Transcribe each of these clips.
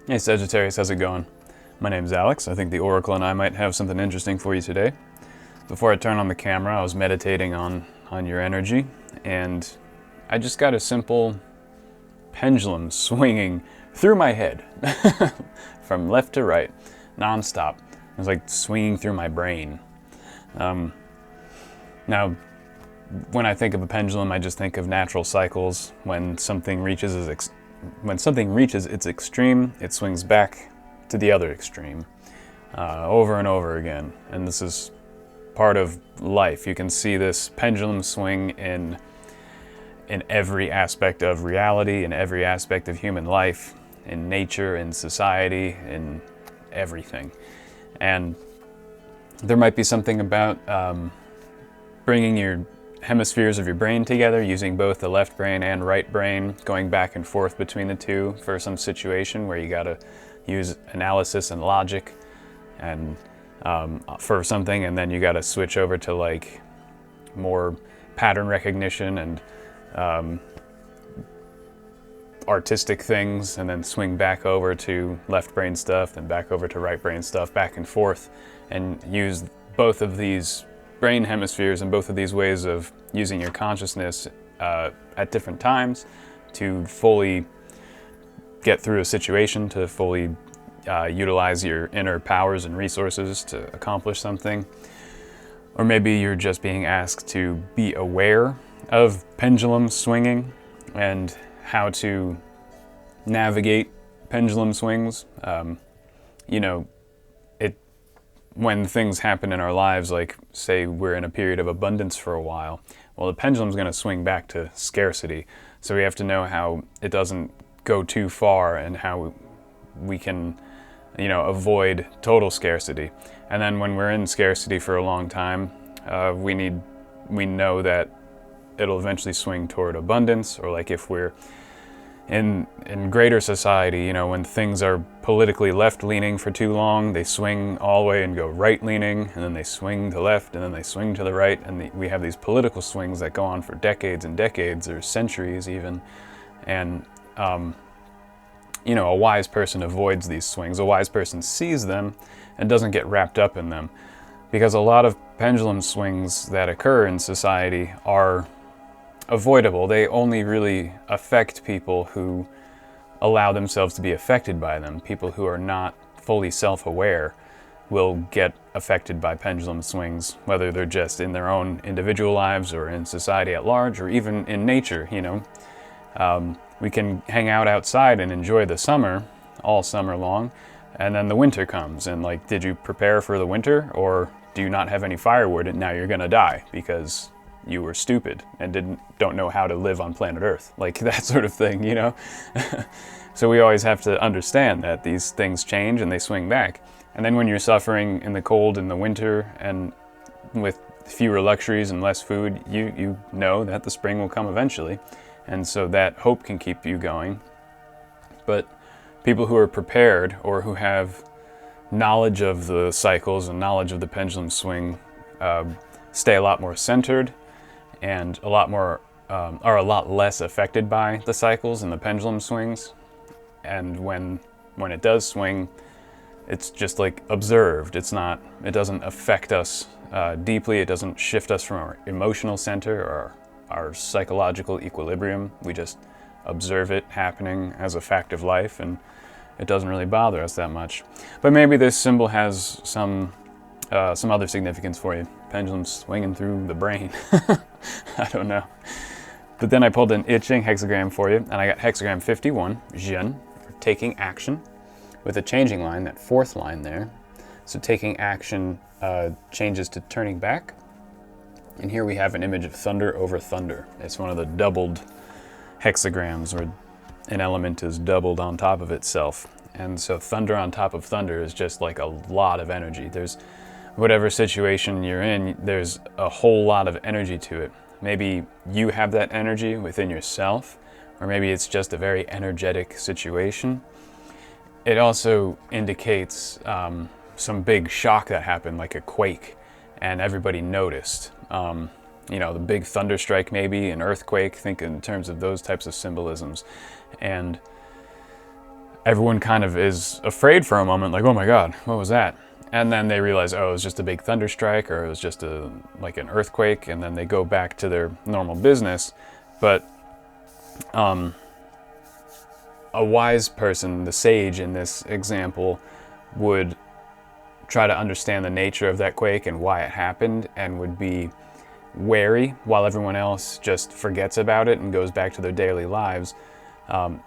Hey Sagittarius, how's it going? My name's Alex. I think the Oracle and I might have something interesting for you today. Before I turn on the camera, I was meditating on your energy, and I just got a simple pendulum swinging through my head from left to right, nonstop. It was like swinging through my brain. Now, when I think of a pendulum, I just think of natural cycles. When something reaches its extreme, it swings back to the other extreme, over and over again. And this is part of life. You can see this pendulum swing in every aspect of reality, in every aspect of human life, in nature, in society, in everything. And there might be something about bringing your hemispheres of your brain together, using both the left brain and right brain, going back and forth between the two for some situation where you gotta use analysis and logic and for something, and then you gotta switch over to like more pattern recognition and artistic things, and then swing back over to left brain stuff, then back over to right brain stuff, back and forth, and use both of these brain hemispheres and both of these ways of using your consciousness at different times to fully get through a situation, to fully utilize your inner powers and resources to accomplish something. Or maybe you're just being asked to be aware of pendulum swinging and how to navigate pendulum swings. When things happen in our lives, like say we're in a period of abundance for a while, well, the pendulum's going to swing back to scarcity. So we have to know how it doesn't go too far and how we can, avoid total scarcity. And then when we're in scarcity for a long time, we know that it'll eventually swing toward abundance. Or like if we're in greater society, when things are politically left-leaning for too long, they swing all the way and go right-leaning, and then they swing to left, and then they swing to the right, and we have these political swings that go on for decades and decades, or centuries even. And a wise person avoids these swings. A wise person sees them and doesn't get wrapped up in them, because a lot of pendulum swings that occur in society are avoidable. They only really affect people who allow themselves to be affected by them. People who are not fully self-aware will get affected by pendulum swings, whether they're just in their own individual lives or in society at large, or even in nature. We can hang out outside and enjoy the summer all summer long, and then the winter comes, and like, did you prepare for the winter, or do you not have any firewood and now you're gonna die because you were stupid and don't know how to live on planet Earth, like that sort of thing, So we always have to understand that these things change and they swing back. And then when you're suffering in the cold in the winter and with fewer luxuries and less food, you know that the spring will come eventually. And so that hope can keep you going. But people who are prepared, or who have knowledge of the cycles and knowledge of the pendulum swing, stay a lot more centered, and are a lot less affected by the cycles and the pendulum swings. And when it does swing, it's just like observed. It doesn't affect us deeply. It doesn't shift us from our emotional center or our psychological equilibrium. We just observe it happening as a fact of life, and it doesn't really bother us that much. But maybe this symbol has some other significance for you. Pendulum swinging through the brain. I don't know. But then I pulled an I Ching hexagram for you, and I got hexagram 51, Jin, for taking action, with a changing line, that fourth line there. So taking action changes to turning back. And here we have an image of thunder over thunder. It's one of the doubled hexagrams, where an element is doubled on top of itself. And so thunder on top of thunder is just like a lot of energy. There's whatever situation you're in, there's a whole lot of energy to it. Maybe you have that energy within yourself, or maybe it's just a very energetic situation. It also indicates some big shock that happened, like a quake, and everybody noticed. The big thunder strike, maybe an earthquake, think in terms of those types of symbolisms. And everyone kind of is afraid for a moment, like, oh my God, what was that? And then they realize, oh, it was just a big thunderstrike, or it was just like an earthquake, and then they go back to their normal business. But a wise person, the sage in this example, would try to understand the nature of that quake and why it happened, and would be wary while everyone else just forgets about it and goes back to their daily lives.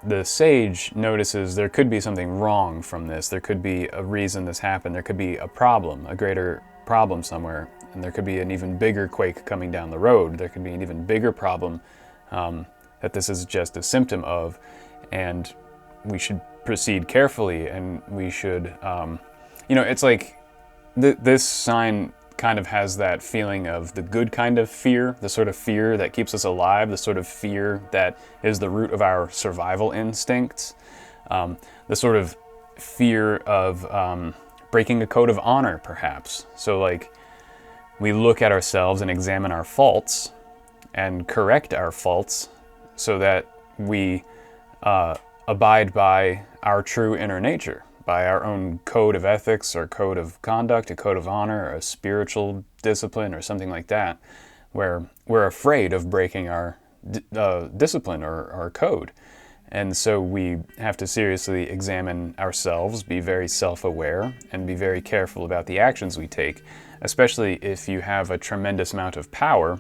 The sage notices there could be something wrong from this. There could be a reason this happened. There could be a problem, a greater problem somewhere, and there could be an even bigger quake coming down the road. There could be an even bigger problem that this is just a symptom of, and we should proceed carefully, and we should, it's like this sign kind of has that feeling of the good kind of fear, the sort of fear that keeps us alive, the sort of fear that is the root of our survival instincts, the sort of fear of breaking a code of honor, perhaps. So like, we look at ourselves and examine our faults and correct our faults so that we abide by our true inner nature, by our own code of ethics or code of conduct, a code of honor, or a spiritual discipline or something like that, where we're afraid of breaking our discipline or our code. And so we have to seriously examine ourselves, be very self-aware, and be very careful about the actions we take, especially if you have a tremendous amount of power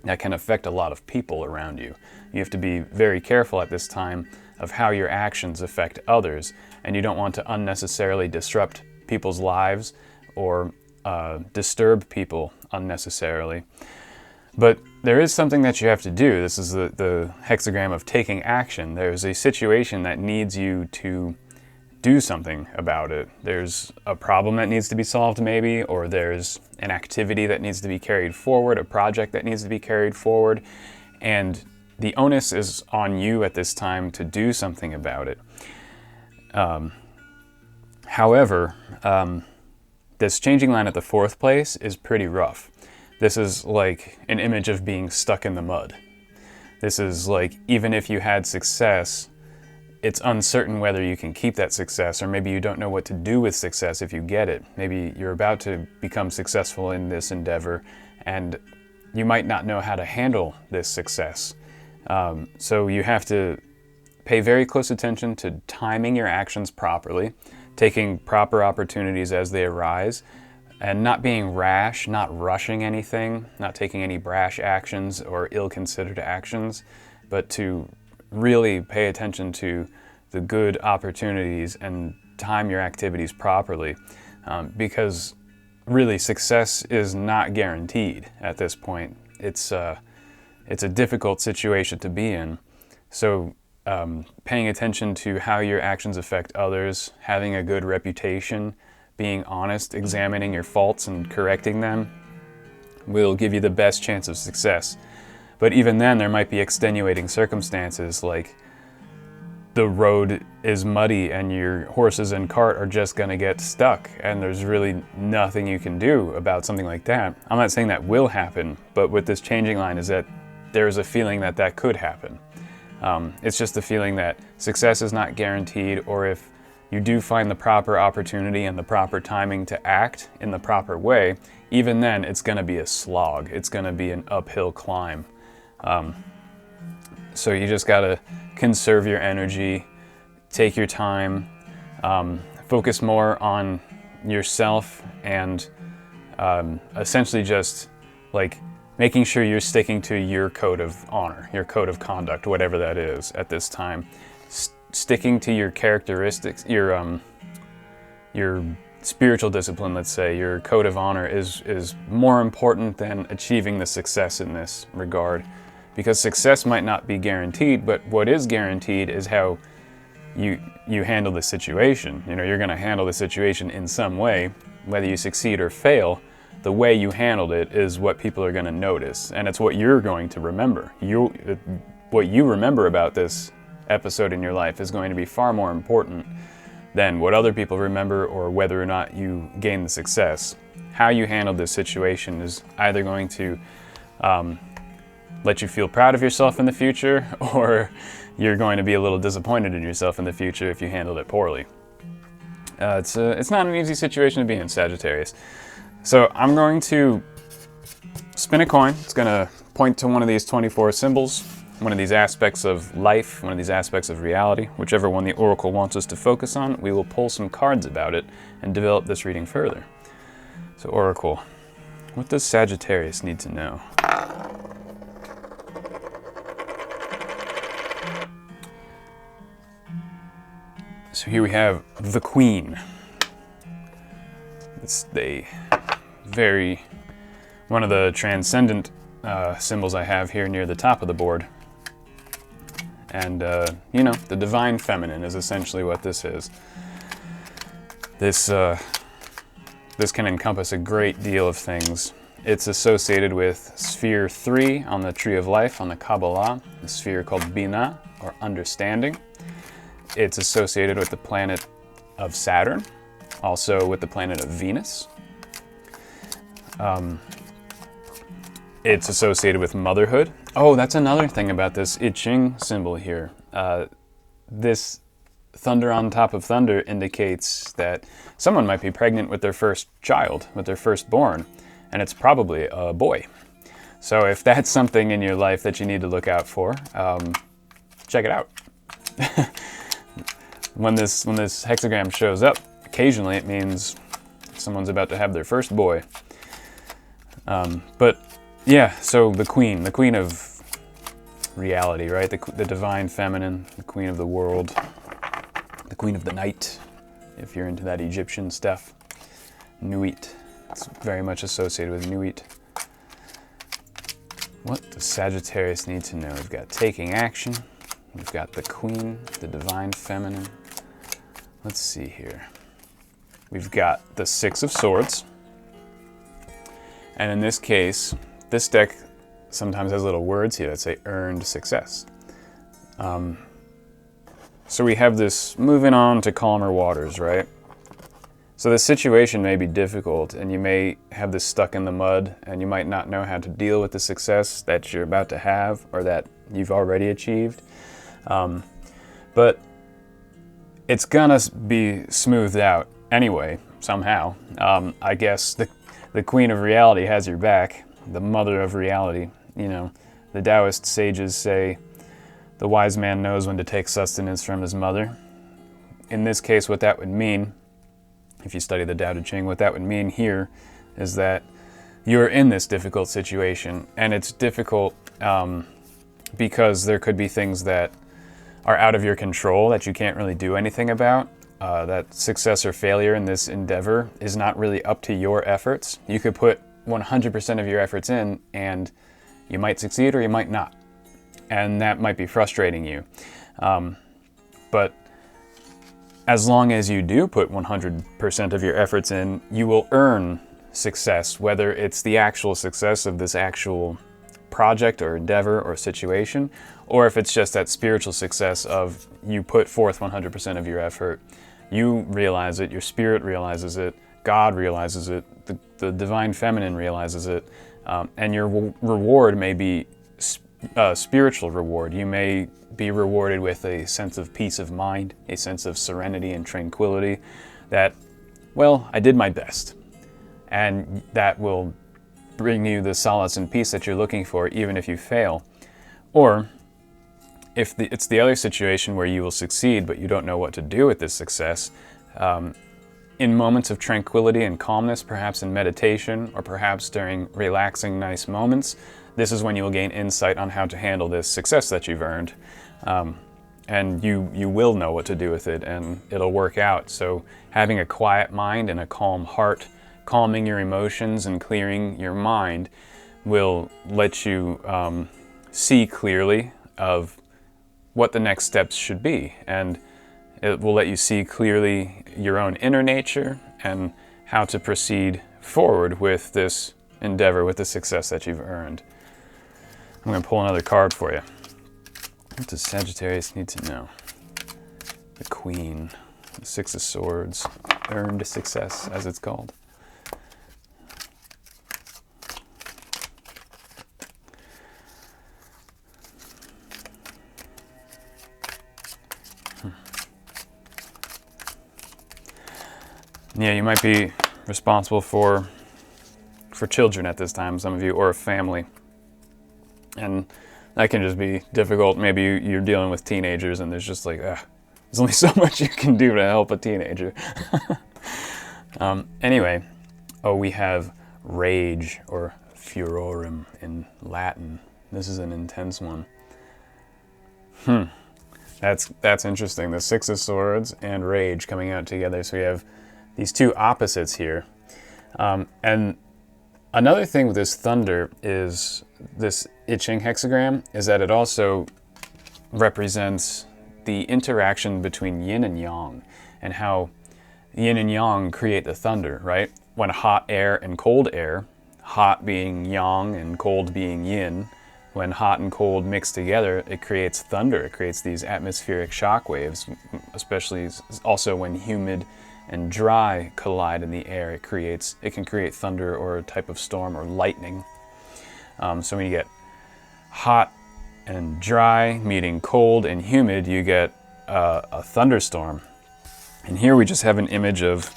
that can affect a lot of people around you. You have to be very careful at this time of how your actions affect others, and you don't want to unnecessarily disrupt people's lives or disturb people unnecessarily. But there is something that you have to do. This is the hexagram of taking action. There's a situation that needs you to do something about it. There's a problem that needs to be solved maybe, or there's an activity that needs to be carried forward, a project that needs to be carried forward, and the onus is on you at this time to do something about it. However, this changing line at the fourth place is pretty rough. This is like an image of being stuck in the mud. This is like, even if you had success, it's uncertain whether you can keep that success, or maybe you don't know what to do with success if you get it. Maybe you're about to become successful in this endeavor, and you might not know how to handle this success. So you have to pay very close attention to timing your actions properly, taking proper opportunities as they arise, and not being rash, not rushing anything, not taking any brash actions or ill-considered actions, but to really pay attention to the good opportunities and time your activities properly, because really success is not guaranteed at this point. It's a difficult situation to be in. So paying attention to how your actions affect others, having a good reputation, being honest, examining your faults and correcting them will give you the best chance of success. But even then, there might be extenuating circumstances, like the road is muddy and your horses and cart are just going to get stuck, and there's really nothing you can do about something like that. I'm not saying that will happen, but with this changing line is that there's a feeling that that could happen. It's just the feeling that success is not guaranteed, or if you do find the proper opportunity and the proper timing to act in the proper way, even then it's going to be a slog. It's going to be an uphill climb. So you just got to conserve your energy, take your time, focus more on yourself, and essentially just like making sure you're sticking to your code of honor, your code of conduct, whatever that is at this time. Sticking to your characteristics, your spiritual discipline, let's say, your code of honor is more important than achieving the success in this regard. Because success might not be guaranteed, but what is guaranteed is how you handle the situation. You know, you're going to handle the situation in some way, whether you succeed or fail. The way you handled it is what people are going to notice, and it's what you're going to remember. What you remember about this episode in your life is going to be far more important than what other people remember or whether or not you gain the success. How you handled this situation is either going to let you feel proud of yourself in the future, or you're going to be a little disappointed in yourself in the future if you handled it poorly. It's not an easy situation to be in, Sagittarius. So I'm going to spin a coin. It's going to point to one of these 24 symbols, one of these aspects of life, one of these aspects of reality, whichever one the oracle wants us to focus on. We will pull some cards about it and develop this reading further. So oracle, what does Sagittarius need to know? So here we have the Queen. It's one of the transcendent symbols I have here near the top of the board. And, you know, the divine feminine is essentially what this is. This can encompass a great deal of things. It's associated with sphere 3 on the Tree of Life, on the Kabbalah, the sphere called Bina, or understanding. It's associated with the planet of Saturn, also with the planet of Venus. It's associated with motherhood. Oh, that's another thing about this I Ching symbol here. This thunder on top of thunder indicates that someone might be pregnant with their first child, with their firstborn, and it's probably a boy. So if that's something in your life that you need to look out for, check it out. When this hexagram shows up, occasionally it means someone's about to have their first boy. But yeah, so the queen of reality, right? The divine feminine, the queen of the world, the queen of the night, if you're into that Egyptian stuff. Nuit, it's very much associated with Nuit. What does Sagittarius need to know? We've got taking action. We've got the queen, the divine feminine. Let's see here. We've got the Six of Swords. And in this case, this deck sometimes has little words here that say earned success. So we have this moving on to calmer waters, right? So the situation may be difficult and you may have this stuck in the mud and you might not know how to deal with the success that you're about to have or that you've already achieved. But it's gonna be smoothed out anyway, somehow. I guess the queen of reality has your back, the mother of reality. You know, the Taoist sages say the wise man knows when to take sustenance from his mother. In this case, what that would mean, if you study the Tao Te Ching, what that would mean here is that you're in this difficult situation, and it's difficult because there could be things that are out of your control that you can't really do anything about. That success or failure in this endeavor is not really up to your efforts. You could put 100% of your efforts in and you might succeed or you might not. And that might be frustrating you. But as long as you do put 100% of your efforts in, you will earn success, whether it's the actual success of this actual project or endeavor or situation, or if it's just that spiritual success of you put forth 100% of your effort, you realize it, your spirit realizes it, God realizes it, the divine feminine realizes it, and your reward may be a spiritual reward. You may be rewarded with a sense of peace of mind, a sense of serenity and tranquility that, well, I did my best. And that will bring you the solace and peace that you're looking for, even if you fail. Or if it's the other situation where you will succeed, but you don't know what to do with this success, in moments of tranquility and calmness, perhaps in meditation, or perhaps during relaxing, nice moments, this is when you will gain insight on how to handle this success that you've earned. And you will know what to do with it, and it'll work out. So having a quiet mind and a calm heart, calming your emotions and clearing your mind will let you see clearly of what the next steps should be. And it will let you see clearly your own inner nature and how to proceed forward with this endeavor, with the success that you've earned. I'm going to pull another card for you. What does Sagittarius need to know? The Queen, the Six of Swords, earned success, as it's called. Yeah, you might be responsible for children at this time, some of you, or a family. And that can just be difficult. Maybe you're dealing with teenagers and there's just like, there's only so much you can do to help a teenager. Anyway, we have rage, or furorem in Latin. This is an intense one. That's interesting. The Six of Swords and rage coming out together. So we have these two opposites here. And another thing with this thunder is this I Ching hexagram is that it also represents the interaction between yin and yang, and how yin and yang create the thunder, right? When hot air and cold air, hot being yang and cold being yin, when hot and cold mix together, it creates thunder. It creates these atmospheric shock waves, especially also when humid and dry collide in the air. It can create thunder or a type of storm or lightning. So when you get hot and dry meeting cold and humid, you get a thunderstorm. And here we just have an image of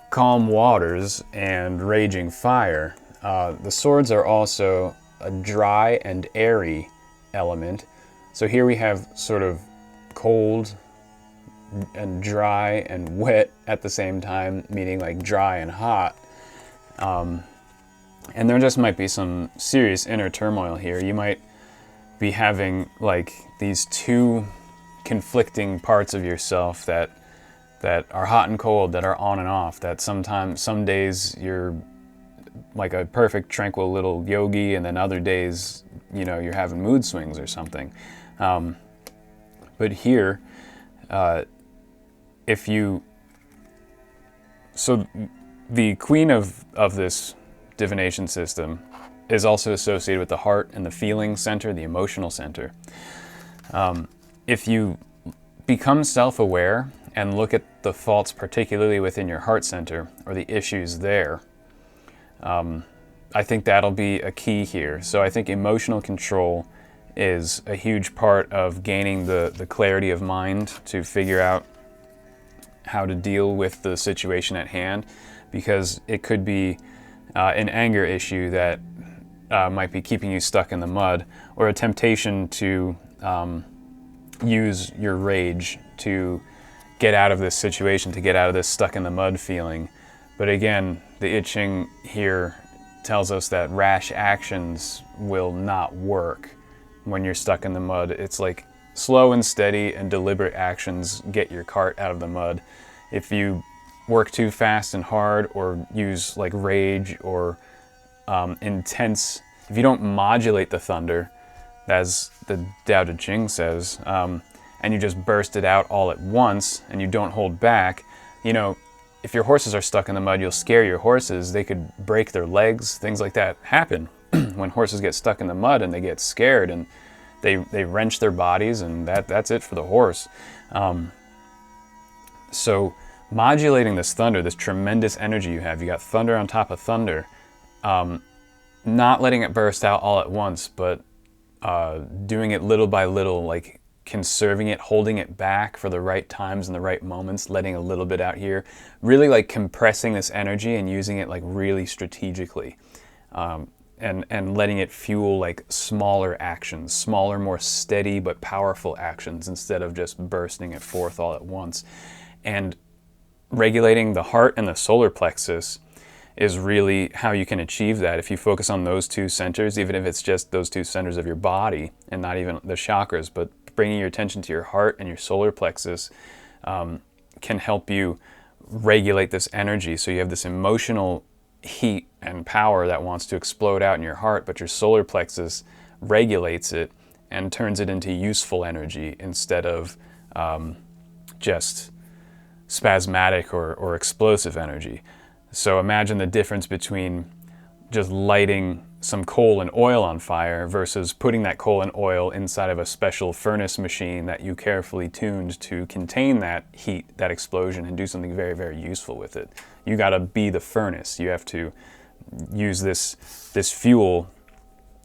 calm waters and raging fire. The swords are also a dry and airy element. So here we have sort of cold and dry and wet at the same time, meaning like dry and hot. And there just might be some serious inner turmoil here. You might be having like these two conflicting parts of yourself that are hot and cold, that are on and off, that sometimes, some days you're like a perfect tranquil little yogi, and then other days, you know, you're having mood swings or something. But here, so the queen of this divination system is also associated with the heart and the feeling center, the emotional center. If you become self-aware and look at the faults particularly within your heart center, or the issues there, I think that'll be a key here. So I think emotional control is a huge part of gaining the clarity of mind to figure out how to deal with the situation at hand, because it could be an anger issue that might be keeping you stuck in the mud, or a temptation to use your rage to get out of this situation, to get out of this stuck in the mud feeling. But again, the I Ching here tells us that rash actions will not work when you're stuck in the mud. It's like slow and steady and deliberate actions get your cart out of the mud. If you work too fast and hard, or use like rage or intense, if you don't modulate the thunder, as the Tao Te Ching says, and you just burst it out all at once and you don't hold back, you know, if your horses are stuck in the mud, you'll scare your horses. They could break their legs. Things like that happen when horses get stuck in the mud and they get scared and they wrench their bodies, and that's it for the horse. So modulating this thunder, this tremendous energy you have, you got thunder on top of thunder, not letting it burst out all at once, but doing it little by little, like conserving it, holding it back for the right times and the right moments, letting a little bit out here, really like compressing this energy and using it like really strategically, and letting it fuel like smaller actions, smaller, more steady but powerful actions, instead of just bursting it forth all at once. And regulating the heart and the solar plexus is really how you can achieve that. If you focus on those two centers, even if it's just those two centers of your body and not even the chakras, but bringing your attention to your heart and your solar plexus can help you regulate this energy. So you have this emotional heat and power that wants to explode out in your heart, but your solar plexus regulates it and turns it into useful energy instead of just spasmodic or explosive energy. So imagine the difference between just lighting some coal and oil on fire versus putting that coal and oil inside of a special furnace machine that you carefully tuned to contain that heat, that explosion, and do something very, very useful with it. You got to be the furnace. You have to use this fuel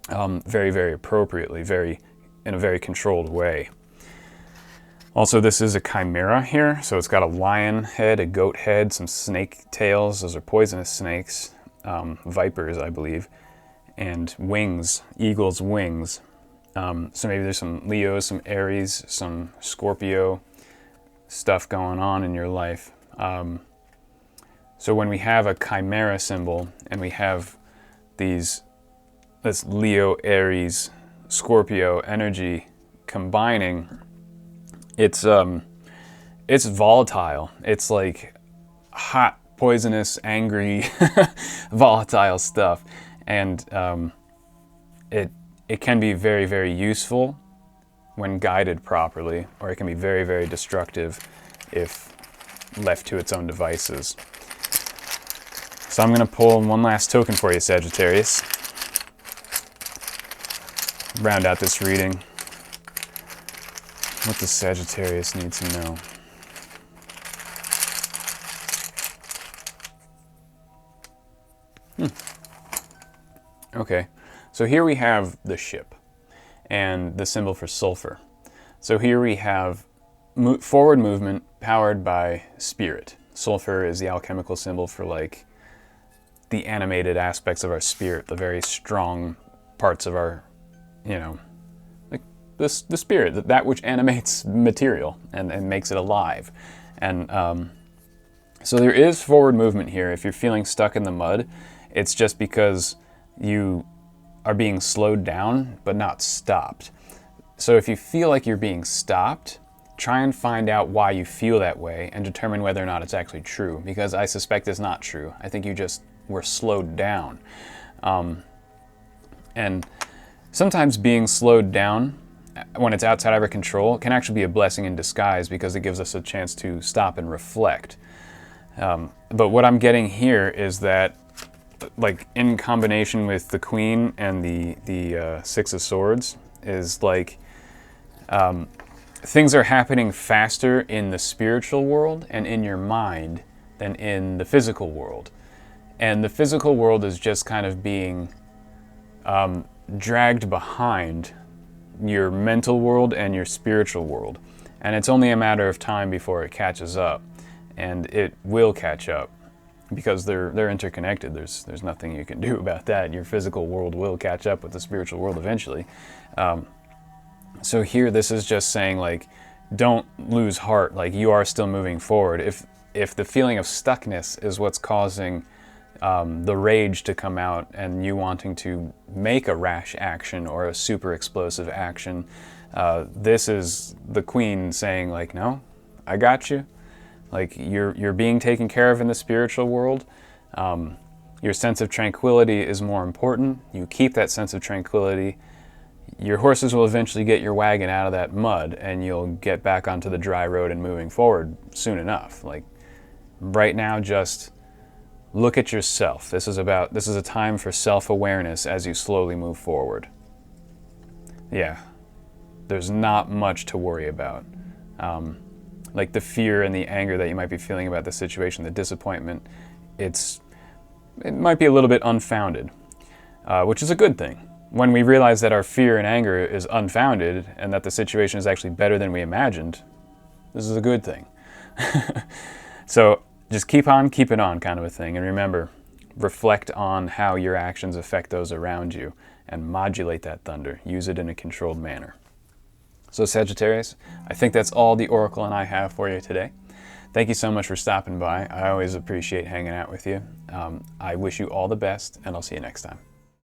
very, very appropriately, in a very controlled way. Also, this is a chimera here, so it's got a lion head, a goat head, some snake tails. Those are poisonous snakes, vipers, I believe, and wings, eagle's wings. So maybe there's some Leo, some Aries, some Scorpio stuff going on in your life. So when we have a chimera symbol and we have this Leo, Aries, Scorpio energy combining, it's volatile. It's like hot, poisonous, angry, volatile stuff, and it can be very, very useful when guided properly, or it can be very, very destructive if left to its own devices. So I'm going to pull one last token for you, Sagittarius. Round out this reading. What does Sagittarius need to know? Okay, so here we have the ship and the symbol for sulfur. So here we have forward movement powered by spirit. Sulfur is the alchemical symbol for like the animated aspects of our spirit, the very strong parts of our, like the spirit, that which animates material and makes it alive. And so there is forward movement here. If you're feeling stuck in the mud, it's just because you are being slowed down but not stopped. So if you feel like you're being stopped, try and find out why you feel that way and determine whether or not it's actually true, because I suspect it's not true. I think you just were slowed down. And sometimes being slowed down when it's outside of our control can actually be a blessing in disguise, because it gives us a chance to stop and reflect. But what I'm getting here is that, like, in combination with the Queen and the Six of Swords, is like things are happening faster in the spiritual world and in your mind than in the physical world. And the physical world is just kind of being dragged behind your mental world and your spiritual world. And it's only a matter of time before it catches up. And it will catch up, because they're interconnected. There's nothing you can do about that. Your physical world will catch up with the spiritual world eventually. So here, this is just saying, like, don't lose heart. Like, you are still moving forward. If the feeling of stuckness is what's causing the rage to come out and you wanting to make a rash action or a super explosive action, this is the Queen saying, like, no, I got you. Like, you're being taken care of in the spiritual world. Your sense of tranquility is more important. You keep that sense of tranquility. Your horses will eventually get your wagon out of that mud, and you'll get back onto the dry road and moving forward soon enough. Like, right now, just look at yourself. This is a time for self-awareness as you slowly move forward. Yeah, there's not much to worry about. Like the fear and the anger that you might be feeling about the situation, the disappointment, it might be a little bit unfounded, which is a good thing. When we realize that our fear and anger is unfounded and that the situation is actually better than we imagined, this is a good thing. So just keep on keeping on, kind of a thing. And remember, reflect on how your actions affect those around you and modulate that thunder. Use it in a controlled manner. So Sagittarius, I think that's all the Oracle and I have for you today. Thank you so much for stopping by. I always appreciate hanging out with you. I wish you all the best, and I'll see you next time.